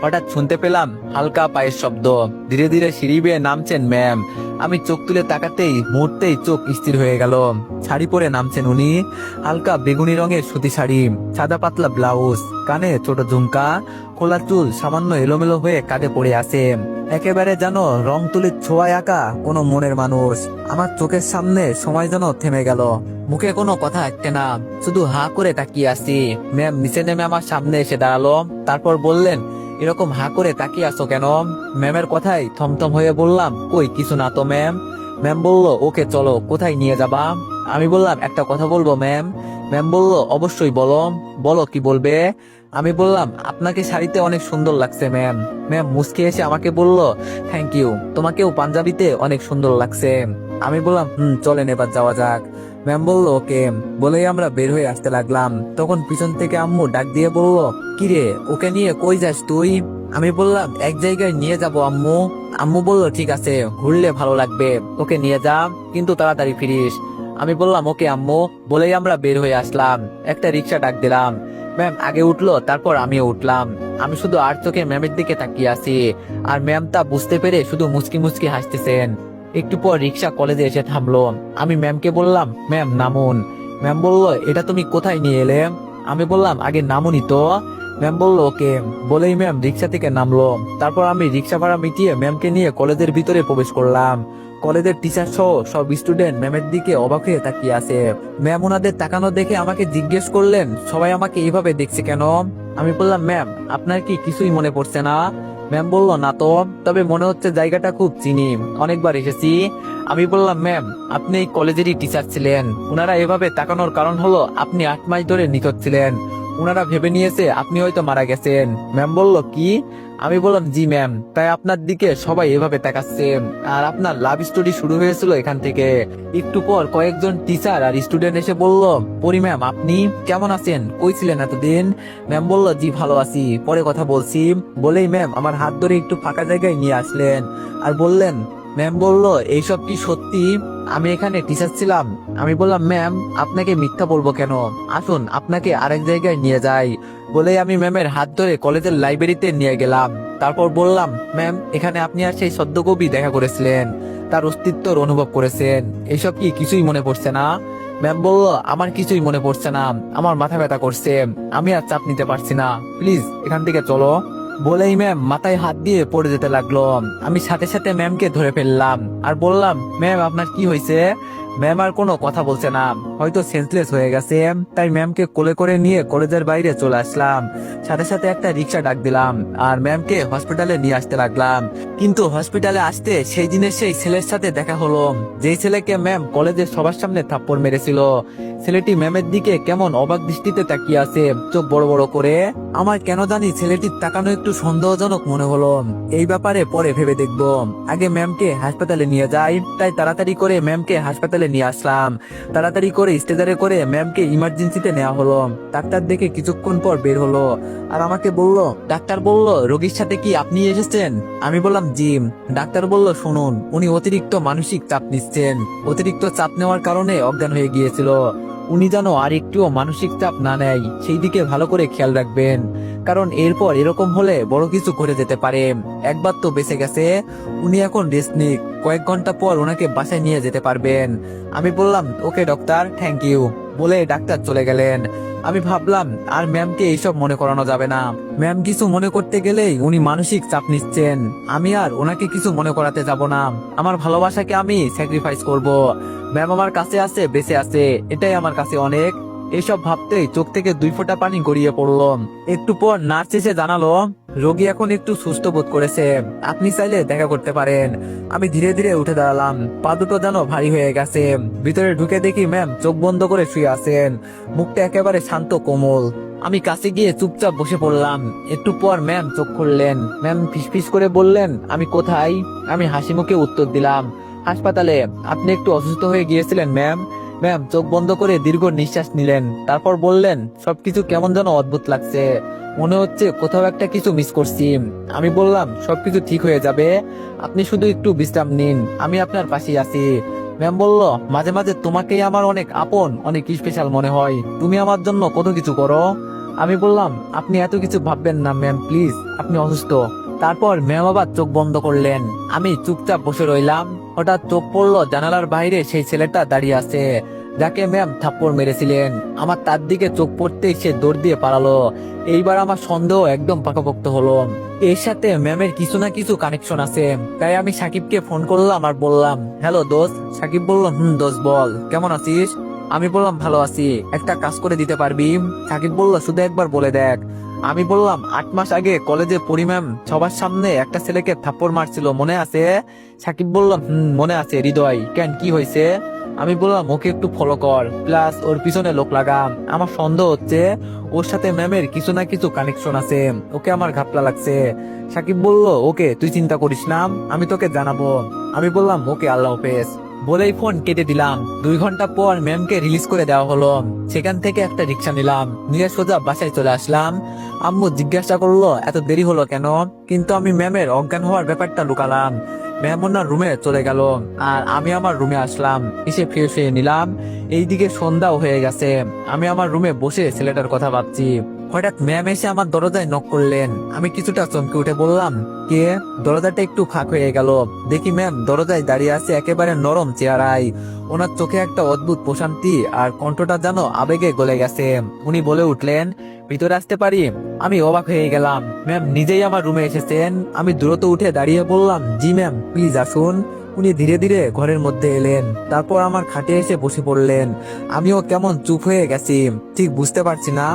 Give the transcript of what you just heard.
হঠাৎ শুনতে পেলাম হালকা পায়ের শব্দ। ধীরে ধীরে সিঁড়ি বেয়ে নামছেন ম্যাম। আমি চোখ তুলে তাকাতেই মুহূর্তেই চোখ স্থির হয়ে গেল। শাড়ি পরে নামছেন উনি। হালকা বেগুনি রঙের সুতি শাড়ি, সাদা পাতলা ব্লাউজ, কানে ছোট ঝুমকা, খোলা চুল সামান্য এলোমেলো হয়ে কাঁধে পড়ে আছে। একেবারে যেন রং তুলির ছোঁয়ায় আঁকা কোনো মনের মানুষ। আমার চোখের সামনে সময় যেন থেমে গেল। মুখে কোনো কথা আসছে না, শুধু হা করে তাকিয়ে আছি। ম্যাম নিচে নেমে আমার সামনে এসে দাঁড়ালো। তারপর বললেন, এরকম হা করে তাকিয়ে আছো কেন? ম্যামের কথাই থমথম হয়ে বললাম, কই কিছু না তো ম্যাম। ম্যাম বলল, ওকে চলো, কোথায় নিয়ে যাবা? আমি বললাম, একটা কথা বলবো ম্যাম। ম্যাম বলল, অবশ্যই বলো। বলো কি বলবে? আমি বললাম, আপনাকে শাড়িতে অনেক সুন্দর লাগছে ম্যাম। ম্যাম মুচকি এসে আমাকে বলল, থ্যাংক ইউ, তোমাকেও পাঞ্জাবিতে অনেক সুন্দর লাগছে। আমি বললাম, চলেন এবার যাওয়া যাক। ম্যাম বলল, ওকে। বলেই আমরা বের হয়ে আসতে লাগলাম। তখন পিছন থেকে আম্মু ডাক দিয়ে বলল, কিরে, ওকে নিয়ে কই যাস তুই? আমি বললাম, এক জায়গায় নিয়ে যাব আম্মু। আম্মু বলল, ঠিক আছে, ঘুরলে ভালো লাগবে, ওকে নিয়ে যা, কিন্তু তাড়াতাড়ি ফিরিস। আমি বললাম, ওকে আম্মু। বলেই আমরা বের হয়ে আসলাম। একটা রিক্সা ডাক দিলাম। ম্যাম আগে উঠলো, তারপর আমিও উঠলাম। আমি শুধু আর চোখে ম্যামের দিকে তাকিয়ে আছি। আর ম্যাম তা বুঝতে পেরে শুধু মুচকি মুচকি হাসতেছেন। একটু পর রিক্সা কলেজে এসে থামলো। আমি ম্যামকে বললাম, ম্যাম নামুন। ম্যাম বলল, এটা তুমি কোথায় নিয়ে এলে? আমি বললাম, আগে নামুনি তো। ম্যাম বলল, ওকে। বলেই ম্যাম রিক্সা থেকে নামলো। তারপর আমি রিক্সা ভাড়া মিটিয়ে ম্যামকে নিয়ে কলেজের ভিতরে প্রবেশ করলাম। কলেজের টিচার সহ সব স্টুডেন্ট ম্যামের দিকে অবাক হয়ে তাকিয়ে আছে। ম্যাম ওনাদের তাকানো দেখে আমাকে জিজ্ঞেস করলেন, সবাই আমাকে এইভাবে দেখছে কেন? আমি বললাম, ম্যাম আপনার কি কিছুই মনে পড়ছে না? ম্যাম বলল, না তো, তবে মনে হচ্ছে জায়গাটা খুব চিনি, অনেকবার এসেছি। আমি বললাম, ম্যাম আপনি এই কলেজেরই টিচার ছিলেন। ওনারা এভাবে তাকানোর কারণ হলো আপনি 8 মাস ধরে নিখোঁজ ছিলেন। ওনারা ভেবে নিয়েছে আপনি হয়তো মারা গেছেন। ম্যাম বলল, কি? আমি বললাম, জি ম্যাম, তাই আপনার দিকে সবাই এভাবে তাকাচ্ছে। আর আপনার লাভ স্টোরি শুরু হয়েছিল এখান থেকে। একটু পর কয়েকজন টিচার আর স্টুডেন্ট এসে বলল, পরি ম্যাম আপনি কেমন আছেন, কই ছিলেন এতদিন? ম্যাম বলল, জি ভালো আছি, পরে কথা বলছি। বলেই ম্যাম আমার হাত ধরে একটু ফাঁকা জায়গায় নিয়ে আসলেন আর বললেন, ম্যাম বলল, এইসব কি সত্যি? আমি এখানে টিচার ছিলাম। আমি বললাম, ম্যাম আপনাকে মিথ্যা বলবো কেন, আসুন আপনাকে আরেক জায়গায় নিয়ে যাই। বলেই আমি ম্যামের হাত ধরে কলেজের লাইব্রেরিতে নিয়ে গেলাম। তারপর বললাম, ম্যাম এখানে আপনি আর সেই সদ্য কবি দেখা করেছিলেন, তার অস্তিত্বর অনুভব করেছেন, এইসব কি কিছুই মনে পড়ছে না? ম্যাম বলল, আমার কিছুই মনে পড়ছে না, আমার মাথা ব্যথা করছে, আমি আর চাপ নিতে পারছি না, প্লিজ এখান থেকে চলো। বলেই ম্যাম মাথায় হাত দিয়ে পড়ে যেতে লাগলো। আমি সাথে সাথে ম্যামকে ধরে ফেললাম আর বললাম, ম্যাম আপনার কি হয়েছে? ম্যাম আর কোনো কথা বলছে না, হয়তো সেন্সলেস হয়ে গেছে। তাই ম্যামকে কোলে করে নিয়ে কলেজের বাইরে চলে আসলাম। সাথে সাথে একটা রিক্সা ডাক দিলাম আর ম্যামকে হসপিটালে নিয়ে আসতে লাগলাম। কিন্তু হসপিটালে আসতে সেই দিনের সেই ছেলের সাথে দেখা হলো, যেই ছেলেকে ম্যাম কলেজের সবার সামনে থাপ্পড় মেরেছিল। ছেলেটি ম্যামের দিকে কেমন অবাক দৃষ্টিতে তাকিয়ে আছে, চোখ বড় বড় করে। আমার কেন জানি ছেলেটির তাকানো একটু সন্দেহজনক মনে হলো। এই ব্যাপারে পরে ভেবে দেখবো, আগে ম্যামকে হাসপাতালে নিয়ে যাই। তাই তাড়াতাড়ি করে ম্যামকে হাসপাতালে নিয়ে আসলাম। তাড়াতাড়ি করে স্ট্রেচারে করে ম্যামকে ইমার্জেন্সিতে নেওয়া হলো। ডাক্তার দেখে কিছুক্ষণ পর বের হলো আর আমাকে বলল, ডাক্তার বলল, রোগীর সাথে কি আপনি এসেছেন? আমি বললাম, জি। ডাক্তার বলল, শুনুন, উনি অতিরিক্ত মানসিক চাপ নিচ্ছেন। অতিরিক্ত চাপ নেওয়ার কারণে অজ্ঞান হয়ে গিয়েছিল। উনি যেন আর একটুও মানসিক চাপ না নেয় সেই দিকে ভালো করে খেয়াল রাখবেন, কারণ এরপর এরকম হলে বড় কিছু ঘটে যেতে পারে। একবার তো বেঁচে গেছে, উনি এখন রেস্ট নিক, কয়েক ঘন্টা পর ওনাকে বাসায় নিয়ে যেতে পারবেন। আমি বললাম, ওকে ডক্টর, থ্যাংক ইউ। বলে ডাক্তার চলে গেলেন। আমি ভাবলাম, আর ম্যামকে এইসব মনে করানো যাবে না। ম্যাম কিছু মনে করতে গেলেই উনি মানসিক চাপ নিচ্ছেন। আমি আর ওনাকে কিছু মনে করাতে যাব না। আমার ভালোবাসাকে আমি স্যাক্রিফাইস করব। ম্যাম আমার কাছে আছে, বেঁচে আছে, এটাই আমার কাছে অনেক। এসব ভাবতেই চোখ থেকে 2 ফোঁটা পানি গড়িয়ে পড়লো। একটু পর নার্স এসে জানালো, রোগী এখন একটু সুস্থ বোধ করেছে, আপনি চাইলে দেখা করতে পারেন। আমি ধীরে ধীরে উঠে দাঁড়ালাম, পা দুটো যেন ভারী হয়ে গেছে। ভিতরে ঢুকে দেখি ম্যাম চোখ বন্ধ করে শুয়ে আছেন, মুখটা একেবারে শান্ত কোমল। আমি কাছে গিয়ে চুপচাপ বসে পড়লাম। একটু পর ম্যাম চোখ খুললেন। ম্যাম ফিসফিস করে বললেন, আমি কোথায়? আমি হাসি মুখে উত্তর দিলাম, হাসপাতালে। আপনি একটু অসুস্থ হয়ে গিয়েছিলেন ম্যাম। ম্যাম চোখ বন্ধ করে দীর্ঘ নিঃশ্বাস নিলেন, তারপর বললেন, সবকিছু কেমন যেন অদ্ভুত লাগছে, মনে হচ্ছে কোথাও একটা কিছু মিস করছি। আমি বললাম, সবকিছু ঠিক হয়ে যাবে, আপনি শুধু একটু বিশ্রাম নিন, আমি আপনার পাশেই আছি। ম্যাম বলল, মাঝে মাঝে তোমাকেই আমার অনেক আপন, অনেক স্পেশাল মনে হয়, তুমি আমার জন্য কত কিছু করো। আমি বললাম, আপনি এত কিছু ভাববেন না ম্যাম, প্লিজ, আপনি অসুস্থ। তারপর ম্যাম আবার চোখ বন্ধ করলেন। আমি চুপচাপ বসে রইলাম। হঠাৎ চোখ পড়লো জানালার বাইরে সেই ছেলেটা দাঁড়িয়ে আছে, যাকে ম্যাম থাপ্পড় মেরেছিলেন। আমার তার দিকে চোখ পড়তেই সে দৌড় দিয়ে পালালো। এইবার আমার সন্দেহ একদম পাকাপোক্ত হলো। এর সাথে ম্যামের কিছু না কিছু কানেকশন আছে। তাই আমি সাকিবকে ফোন করলাম আর বললাম, হ্যালো দোস্ত। সাকিব বলল, দোস্ত বল, কেমন আছিস? আমি বললাম, ভালো আছি, একটা কাজ করে দিতে পারবি? সাকিব বলল, শুধু একবার বলে দেখ। আমি বললাম, 8 মাস আগে কলেজে পড়ি ম্যাম সবার সামনে একটা ছেলেকে থাপ্পড় মারছিল, মনে আছে? সাকিব বলল, মনে আছে হৃদয়, কেন, কি হয়েছে? আমি বললাম, ওকে একটু ফলো কর, প্লাস ওর পিছনে লোক লাগা। আমার সন্দেহ হচ্ছে ওর সাথে ম্যামের কিছু না কিছু কানেকশন আছে, ওকে আমার ঘাপলা লাগছে। সাকিব বলল, ওকে, তুই চিন্তা করিস না, আমি তোকে জানাবো। আমি বললাম, ওকে, আল্লাহ হাফেজ বলেই ফোন কেটে দিলাম। 2 ঘন্টা পর ম্যামকে রিলিজ করে দেওয়া হলো। সেখান থেকে একটা রিক্সা নিলাম, নিয়ে সোজা বাসায় চলে আসলাম। আম্মু জিজ্ঞাসা করলো, এত দেরি হলো কেন? কিন্তু আমি ম্যামের অজ্ঞান হওয়ার ব্যাপারটা লুকালাম। ম্যাম ওনার রুমে চলে গেল, আর আমি আমার রুমে আসলাম, এসে ফ্রেশ হয়ে নিলাম। এইদিকে সন্ধ্যাও হয়ে গেছে। আমি আমার রুমে বসে ছেলেটার কথা ভাবছি। হঠাৎ ম্যাম এসে আমার দরজায় নক করলেন। আমি কিছুটা চমকে উঠে বললাম, কে? দরজাটা একটু ফাঁক হয়ে গেল। দেখি ম্যাম দরজায় দাঁড়িয়ে আছে একেবারে নরম চেহারায়। ওনার চোখে একটা অদ্ভুত প্রশান্তি, আর কণ্ঠটা যেন আবেগে গলে গেছে। উনি বলে উঠলেন, ভিতরে আসতে পারি? আমি অবাক হয়ে গেলাম, ম্যাম নিজেই আমার রুমে এসেছেন। আমি দ্রুত উঠে দাঁড়িয়ে বললাম, জি ম্যাম, প্লিজ আসুন। উনি ধীরে ধীরে ঘরের মধ্যে এলেন, তারপর আমার খাটে এসে বসে পড়লেন। আমিও কেমন চুপ হয়ে গেছি, ঠিক বুঝতে পারছি না